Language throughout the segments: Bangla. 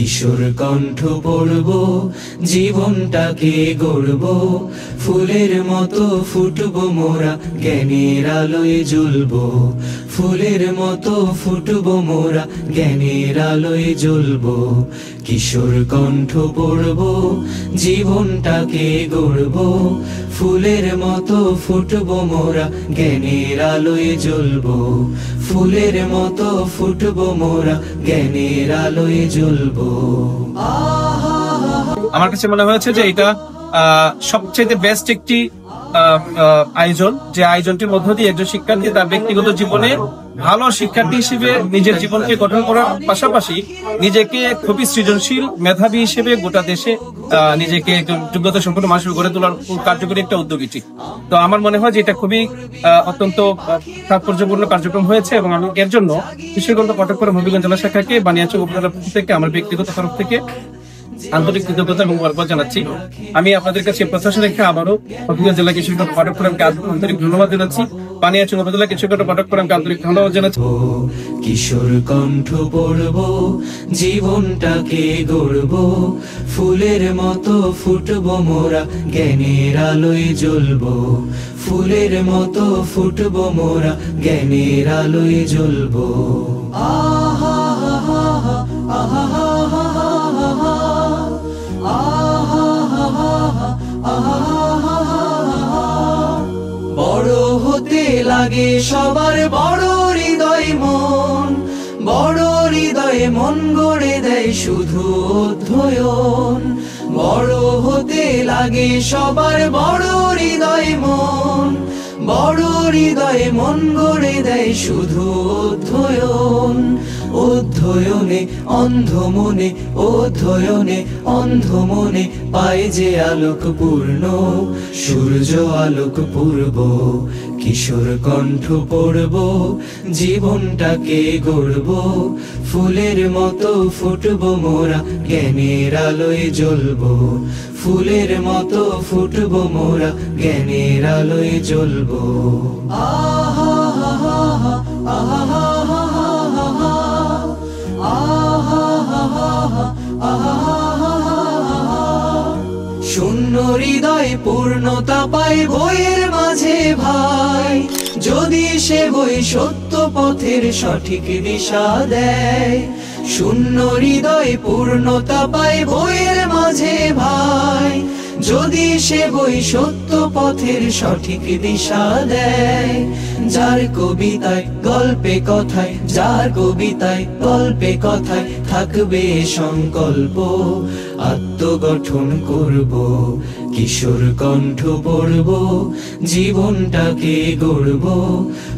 কিশোর কণ্ঠ পড়ব, জীবনটাকে গড়ব, ফুলের মতো ফুটবো মোরা, জ্ঞানের আলোয় জ্বলবো। ফুলের মতো ফুটবো মোরা, জ্ঞানের আলোয় জ্বলবো। কিশোর কণ্ঠ পড়ব, জীবনটাকে গড়ব, ফুলের মতো ফুটবো মোরা, জ্ঞানের আলোয় জ্বলবো। ফুলের মতো ফুটবো মোরা, জ্ঞানের আলোয় জ্বলবো। আমার কাছে মনে হয়েছে যে এটা সবচেয়ে বেস্ট একটি আয়োজন, যে আয়োজনটির মধ্য দিয়ে একজন শিক্ষার্থী তার ব্যক্তিগত জীবনে ভালো শিক্ষার্থী হিসেবে নিজের জীবনকে গঠন করার পাশাপাশি নিজেকে খুবই সৃজনশীল মেধাবী হিসেবে গোটা দেশে নিজেকে একজন যোগ্যতা সম্পন্ন মানুষ গড়ে তোলার কার্যকরী একটা উদ্যোগ এটি। তো আমার মনে হয় যে এটা খুবই অত্যন্ত তাৎপর্যপূর্ণ কার্যক্রম হয়েছে, এবং আমি এর জন্য কিশোরগঞ্জ কটকপুর হবিগঞ্জ জেলা শাখাকে বানিয়াচং উপজেলার পক্ষ থেকে আমার ব্যক্তিগত তরফ থেকে আন্তরিক কৃতজ্ঞতা এবং মুবারকবাদ জানাচ্ছি। আমি আপনাদের কাছে প্রত্যাশা রেখে আবারও হবিগঞ্জ জেলা কিশোরগঞ্জ কটকপুরকে আন্তরিক ধন্যবাদ জানাচ্ছি। বানিয়াচং উপজেলা কিশোরগঞ্জ কটকপুরকে আন্তরিক ধন্যবাদ জানাচ্ছি। কিশোর কণ্ঠ পড়ব, জীবনটাকে গড়ব, ফুলের মতো ফুটবো মোরা, জ্ঞানের আলোয় জ্বলবো। ফুলের মতো ফুটবো মোরা, জ্ঞানের আলোয় জ্বলবো। বড় হতে লাগে সবার বড় হৃদয় মন, বড় হৃদয়ে মন গড়ে দেয় শুধু অধ্যয়ন। বড় হতে লাগে সবার বড় হৃদয় মন, বড় হৃদয়ে মন গড়ে দেয় শুধু অধ্যয়ন। অধ্যয়নে অন্ধ মনে, অধ্যয়নে অন্ধ মনে পায় যে আলোক পূর্ণ, সূর্য আলোক পূর্ব। কিশোর কণ্ঠ পড়ব, জীবনটাকে গড়ব, ফুলের মতো ফুটবো মোরা, জ্ঞানের আলোয় জ্বলবো। ফুলের মতো ফুটবো মোরা, জ্ঞানের আলোয় জ্বলবো। শূন্য হৃদয় পূর্ণতা পায় বইয়ের মাঝে ভাই, যদি সে বই সত্য পথের সঠিক দিশা দেয়। শূন্য হৃদয় পূর্ণতা পায় বইয়ের মাঝে ভাই, যদি সে বই সত্য পথের সঠিক দিশা দেয়। যার কবিতায় গল্পে কথায়, যার কবিতায় গল্পে কথায় থাকবে সংকল্প, আত্মগঠন করব। কিশোর কণ্ঠ পড়ব, জীবনটাকে গড়ব,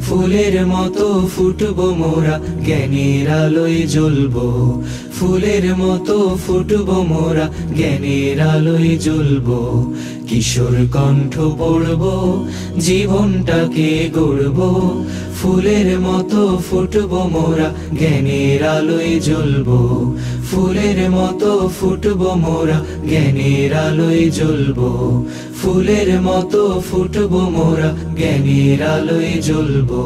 ফুলের মতো ফুটবো মোরা, জ্ঞানের আলোয় জ্বলবো। ফুলের মতো ফুটবো মোরা, জ্ঞানের আলোয় জ্বলবো। কিশোর কণ্ঠ পড়ব, জীবনটাকে গড়ব, ফুলের মতো ফুটবো মোরা, জ্ঞানের আলোয় জ্বলবো। ফুলের মতো ফুটবো মোরা, জ্ঞানের আলোয় জ্বলবো। ফুলের মতো ফুটবো মোরা, জ্ঞানের আলোয় জ্বলবো।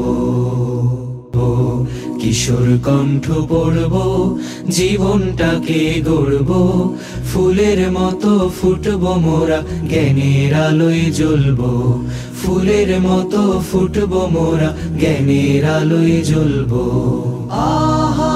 কিশোর কণ্ঠ পড়ব, জীবনটাকে গড়ব, ফুলের মতো ফুটবো মোরা, জ্ঞানের আলোয় জ্বলবো। ফুলের মতো ফুটবো মোরা, জ্ঞানের আলোয় জ্বলবো। আহা